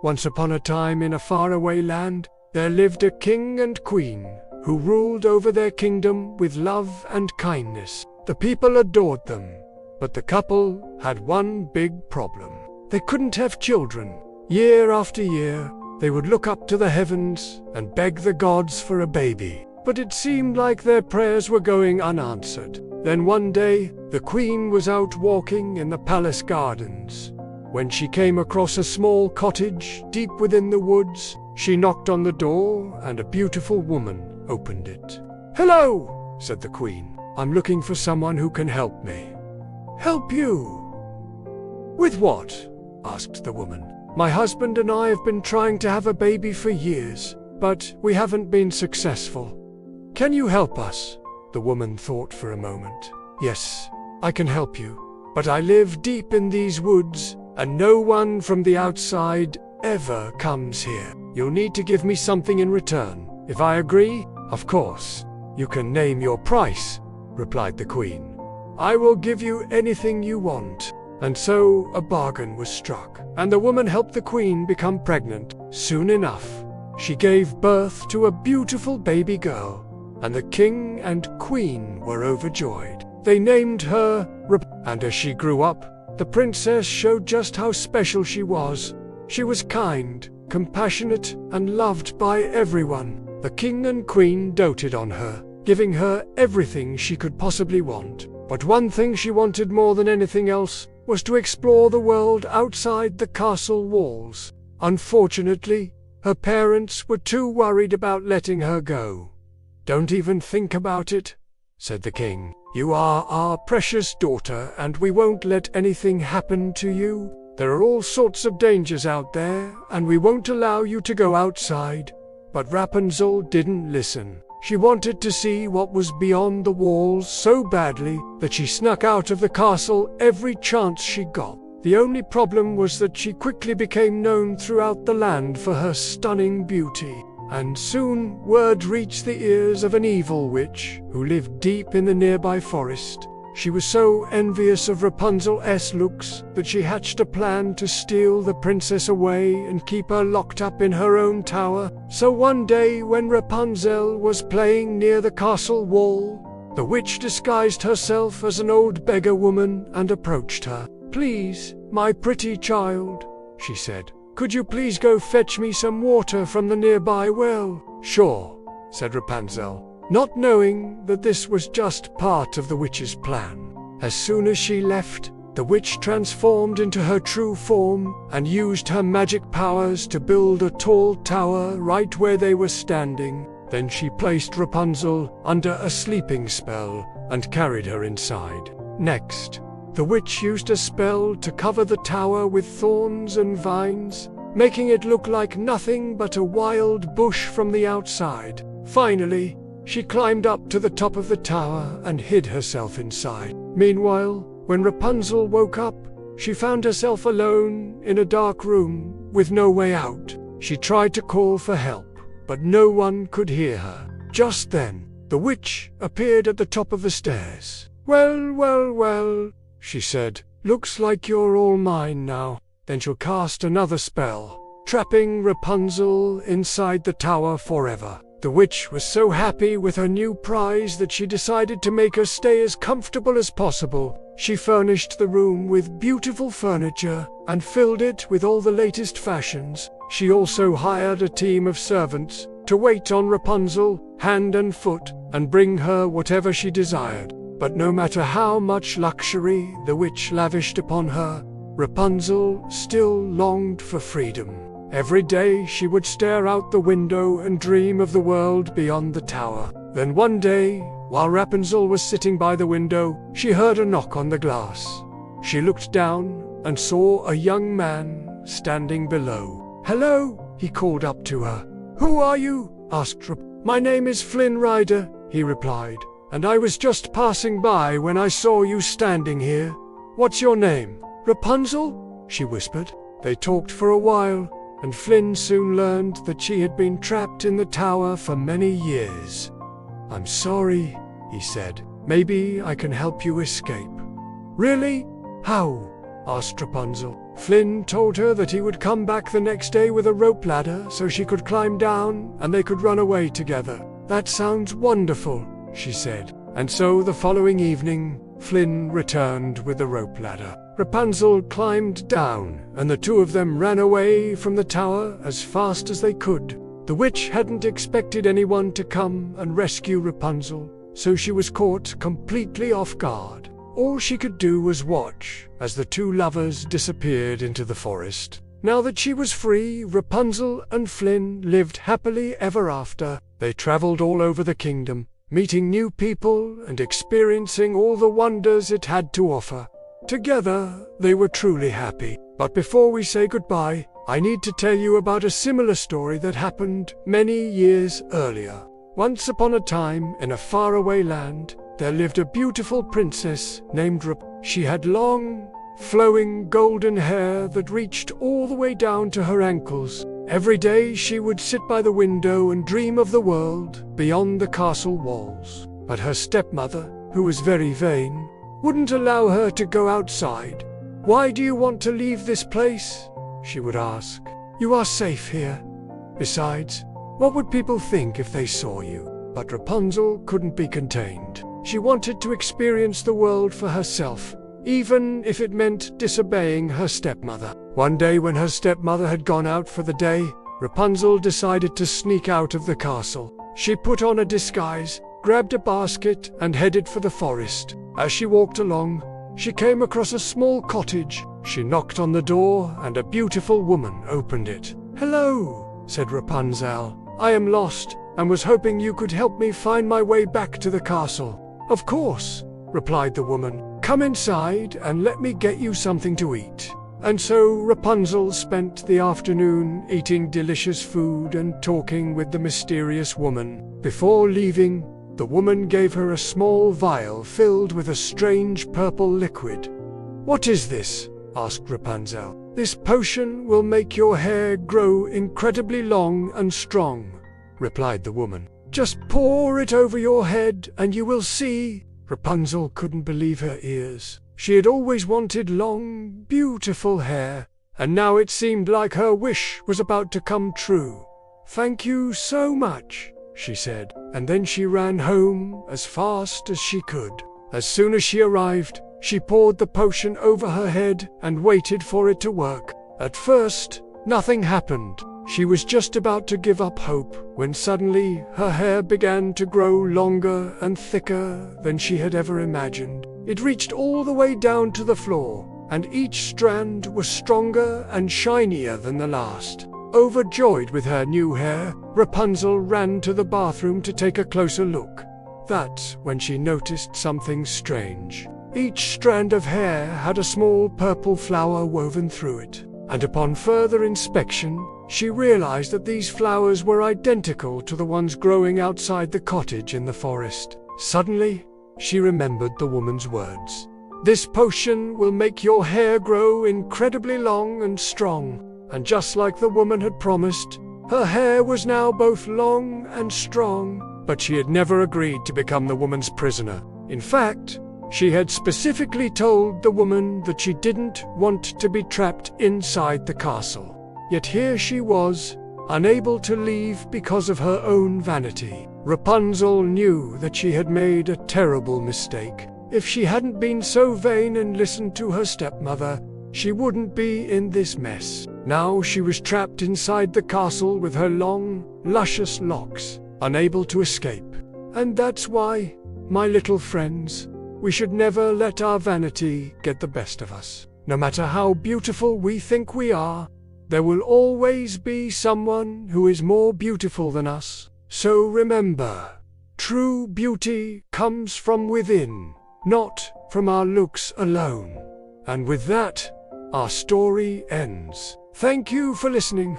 Once upon a time in a faraway land, there lived a king and queen who ruled over their kingdom with love and kindness. The people adored them, but the couple had one big problem. They couldn't have children. Year after year, they would look up to the heavens and beg the gods for a baby, but it seemed like their prayers were going unanswered. Then one day, the queen was out walking in the palace gardens. When she came across a small cottage deep within the woods, she knocked on the door and a beautiful woman opened it. "Hello," said the queen. "I'm looking for someone who can help me." "Help you? With what?" asked the woman. "My husband and I have been trying to have a baby for years, but we haven't been successful. Can you help us?" The woman thought for a moment. "Yes, I can help you, but I live deep in these woods, and no one from the outside ever comes here. You'll need to give me something in return. If I agree, of course, you can name your price," replied the queen. "I will give you anything you want." And so a bargain was struck, and the woman helped the queen become pregnant. Soon enough, she gave birth to a beautiful baby girl, and the king and queen were overjoyed. They named her and as she grew up, the princess showed just how special she was. She was kind, compassionate, and loved by everyone. The king and queen doted on her, giving her everything she could possibly want. But one thing she wanted more than anything else was to explore the world outside the castle walls. Unfortunately, her parents were too worried about letting her go. "Don't even think about it," said the king. "You are our precious daughter, and we won't let anything happen to you. There are all sorts of dangers out there, and we won't allow you to go outside." But Rapunzel didn't listen. She wanted to see what was beyond the walls so badly that she snuck out of the castle every chance she got. The only problem was that she quickly became known throughout the land for her stunning beauty. And soon word reached the ears of an evil witch who lived deep in the nearby forest. She was so envious of Rapunzel's looks that she hatched a plan to steal the princess away and keep her locked up in her own tower. So one day when Rapunzel was playing near the castle wall, the witch disguised herself as an old beggar woman and approached her. "Please, my pretty child," she said, "could you please go fetch me some water from the nearby well?" "Sure," said Rapunzel, not knowing that this was just part of the witch's plan. As soon as she left, the witch transformed into her true form and used her magic powers to build a tall tower right where they were standing. Then she placed Rapunzel under a sleeping spell and carried her inside. Next, the witch used a spell to cover the tower with thorns and vines, making it look like nothing but a wild bush from the outside. Finally, she climbed up to the top of the tower and hid herself inside. Meanwhile, when Rapunzel woke up, she found herself alone in a dark room with no way out. She tried to call for help, but no one could hear her. Just then, the witch appeared at the top of the stairs. "Well, well, well," she said, "looks like you're all mine now." Then she'll cast another spell, trapping Rapunzel inside the tower forever. The witch was so happy with her new prize that she decided to make her stay as comfortable as possible. She furnished the room with beautiful furniture and filled it with all the latest fashions. She also hired a team of servants to wait on Rapunzel, hand and foot, and bring her whatever she desired. But no matter how much luxury the witch lavished upon her, Rapunzel still longed for freedom. Every day she would stare out the window and dream of the world beyond the tower. Then one day, while Rapunzel was sitting by the window, she heard a knock on the glass. She looked down and saw a young man standing below. "Hello," he called up to her. "Who are you?" asked Rapunzel. "My name is Flynn Rider," he replied, "and I was just passing by when I saw you standing here. What's your name?" "Rapunzel," she whispered. They talked for a while, and Flynn soon learned that she had been trapped in the tower for many years. "I'm sorry," he said. "Maybe I can help you escape." "Really? How?" asked Rapunzel. Flynn told her that he would come back the next day with a rope ladder so she could climb down and they could run away together. "That sounds wonderful," she said. And so the following evening, Flynn returned with the rope ladder. Rapunzel climbed down, and the two of them ran away from the tower as fast as they could. The witch hadn't expected anyone to come and rescue Rapunzel, so she was caught completely off guard. All she could do was watch as the two lovers disappeared into the forest. Now that she was free, Rapunzel and Flynn lived happily ever after. They traveled all over the kingdom, meeting new people and experiencing all the wonders it had to offer. Together, they were truly happy. But before we say goodbye, I need to tell you about a similar story that happened many years earlier. Once upon a time, in a faraway land, there lived a beautiful princess named Rapunzel. She had long, flowing golden hair that reached all the way down to her ankles. Every day she would sit by the window and dream of the world beyond the castle walls. But her stepmother, who was very vain, wouldn't allow her to go outside. "Why do you want to leave this place?" she would ask. "You are safe here. Besides, what would people think if they saw you?" But Rapunzel couldn't be contained. She wanted to experience the world for herself, even if it meant disobeying her stepmother. One day when her stepmother had gone out for the day, Rapunzel decided to sneak out of the castle. She put on a disguise, grabbed a basket, and headed for the forest. As she walked along, she came across a small cottage. She knocked on the door, and a beautiful woman opened it. "Hello," said Rapunzel. "I am lost, and was hoping you could help me find my way back to the castle." "Of course," replied the woman. "Come inside and let me get you something to eat." And so Rapunzel spent the afternoon eating delicious food and talking with the mysterious woman. Before leaving, the woman gave her a small vial filled with a strange purple liquid. "What is this?" asked Rapunzel. "This potion will make your hair grow incredibly long and strong," replied the woman. "Just pour it over your head and you will see." Rapunzel couldn't believe her ears. She had always wanted long, beautiful hair, and now it seemed like her wish was about to come true. "Thank you so much," she said, and then she ran home as fast as she could. As soon as she arrived, she poured the potion over her head and waited for it to work. At first, nothing happened. She was just about to give up hope when suddenly her hair began to grow longer and thicker than she had ever imagined. It reached all the way down to the floor, and each strand was stronger and shinier than the last. Overjoyed with her new hair, Rapunzel ran to the bathroom to take a closer look. That's when she noticed something strange. Each strand of hair had a small purple flower woven through it, and upon further inspection, she realized that these flowers were identical to the ones growing outside the cottage in the forest. Suddenly, she remembered the woman's words. "This potion will make your hair grow incredibly long and strong." And just like the woman had promised, her hair was now both long and strong. But she had never agreed to become the woman's prisoner. In fact, she had specifically told the woman that she didn't want to be trapped inside the castle. Yet here she was, unable to leave because of her own vanity. Rapunzel knew that she had made a terrible mistake. If she hadn't been so vain and listened to her stepmother, she wouldn't be in this mess. Now she was trapped inside the castle with her long, luscious locks, unable to escape. And that's why, my little friends, we should never let our vanity get the best of us. No matter how beautiful we think we are, there will always be someone who is more beautiful than us. So remember, true beauty comes from within, not from our looks alone. And with that, our story ends. Thank you for listening.